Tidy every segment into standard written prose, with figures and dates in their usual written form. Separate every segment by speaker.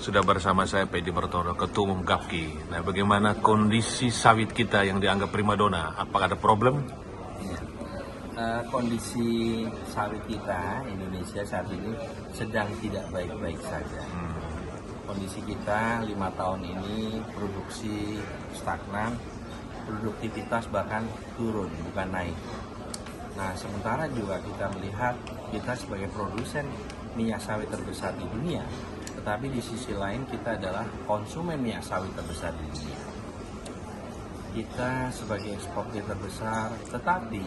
Speaker 1: Sudah bersama saya Pak Edi Martono, Ketua Umum GAPKI. Nah, bagaimana kondisi sawit kita yang dianggap primadona? Apakah ada problem?
Speaker 2: Ya. Kondisi sawit kita Indonesia saat ini sedang tidak baik-baik saja. Kondisi kita 5 tahun ini produksi stagnan, produktivitas bahkan turun, bukan naik. Nah, sementara juga kita melihat kita sebagai produsen minyak sawit terbesar di dunia, tetapi di sisi lain kita adalah konsumen minyak sawit terbesar di dunia. Kita sebagai eksportir terbesar, tetapi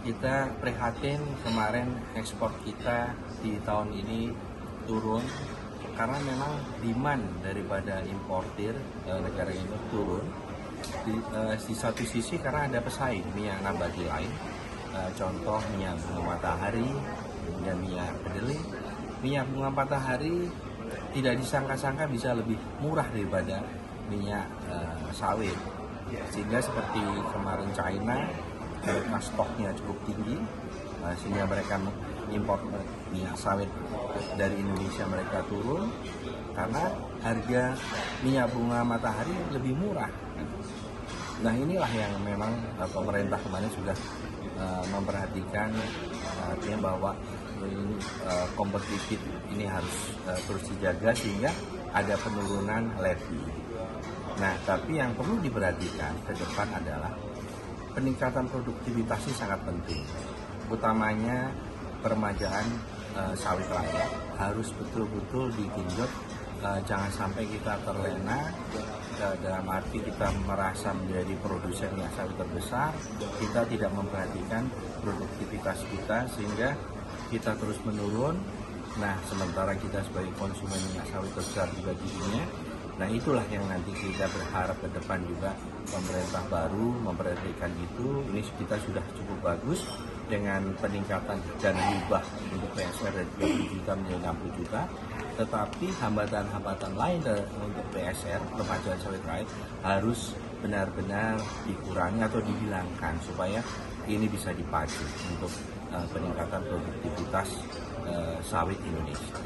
Speaker 2: kita prihatin kemarin ekspor kita di tahun ini turun karena memang demand daripada importir negara ini turun. Di satu sisi karena ada pesaing minyak nabati lain, contoh minyak bunga matahari dan minyak kedelai. Minyak bunga matahari tidak disangka-sangka bisa lebih murah daripada minyak sawit, sehingga seperti kemarin China karena stoknya cukup tinggi, sehingga mereka impor minyak sawit dari Indonesia mereka turun karena harga minyak bunga matahari lebih murah. Nah, inilah yang memang pemerintah kemarin sudah memperhatikan, artinya bahwa ini kompetitif ini harus terus dijaga sehingga ada penurunan levy. Nah, tapi yang perlu diperhatikan ke depan adalah peningkatan produktivitas ini sangat penting. Utamanya peremajaan sawit rakyat harus betul-betul digenjot, jangan sampai kita terlena dalam arti kita merasa menjadi produsen minyak sawit terbesar, kita tidak memperhatikan produktivitas kita sehingga kita terus menurun. Nah, sementara kita sebagai konsumen minyak sawit terbesar juga di dunia. Nah, itulah yang nanti kita berharap ke depan juga pemerintah baru memperhatikan itu. Ini kita sudah cukup bagus dengan peningkatan dana hibah untuk PSR dari 30 juta menjadi 60 juta. Tetapi hambatan-hambatan lain untuk PSR, peremajaan sawit rakyat, harus benar-benar dikurangi atau dihilangkan supaya ini bisa dipacu untuk peningkatan produktivitas sawit Indonesia.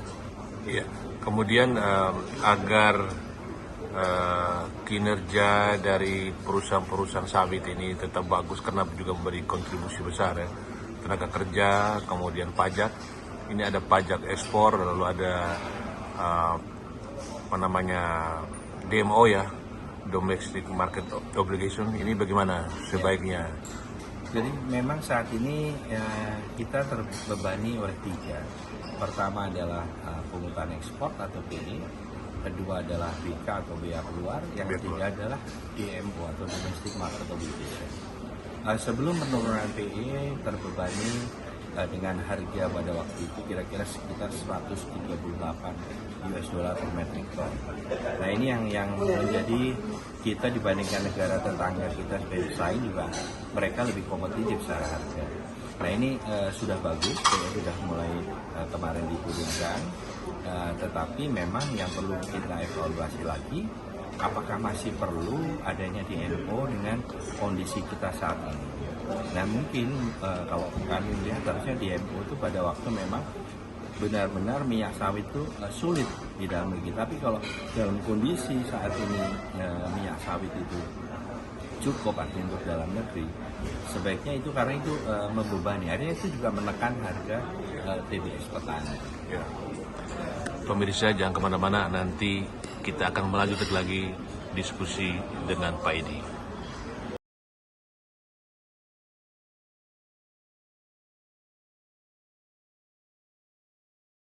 Speaker 1: Iya. Kemudian agar kinerja dari perusahaan-perusahaan sawit ini tetap bagus karena juga memberi kontribusi besar ya, tenaga kerja, kemudian pajak. Ini ada pajak ekspor, lalu ada DMO ya, Domestic Market Obligation. Ini bagaimana sebaiknya?
Speaker 2: Jadi memang saat ini kita terbebani oleh 3. Pertama adalah pungutan ekspor atau PI, kedua adalah BK atau bea keluar, yang ketiga adalah DMO atau Domestic Market Obligation. Sebelum penurunan PI terbebani dengan harga pada waktu itu kira-kira sekitar 138 US dollar per metric ton. Nah, ini yang menjadi kita dibandingkan negara tetangga kita sebagai pesaing juga mereka lebih kompetitif secara harga. Nah, ini sudah bagus, sudah mulai kemarin diturunkan, tetapi memang yang perlu kita evaluasi lagi, apakah masih perlu adanya DMO dengan kondisi kita saat ini. Nah, mungkin kalau kami melihat harusnya DMO itu pada waktu memang benar-benar minyak sawit itu sulit di dalam negeri. Tapi kalau dalam kondisi saat ini minyak sawit itu cukup artinya untuk dalam negeri, sebaiknya itu karena itu membebani. Artinya itu juga menekan harga TBS petani.
Speaker 1: Ya. Pemirsa jangan kemana-mana, nanti kita akan melanjutkan lagi diskusi dengan Pak Edi.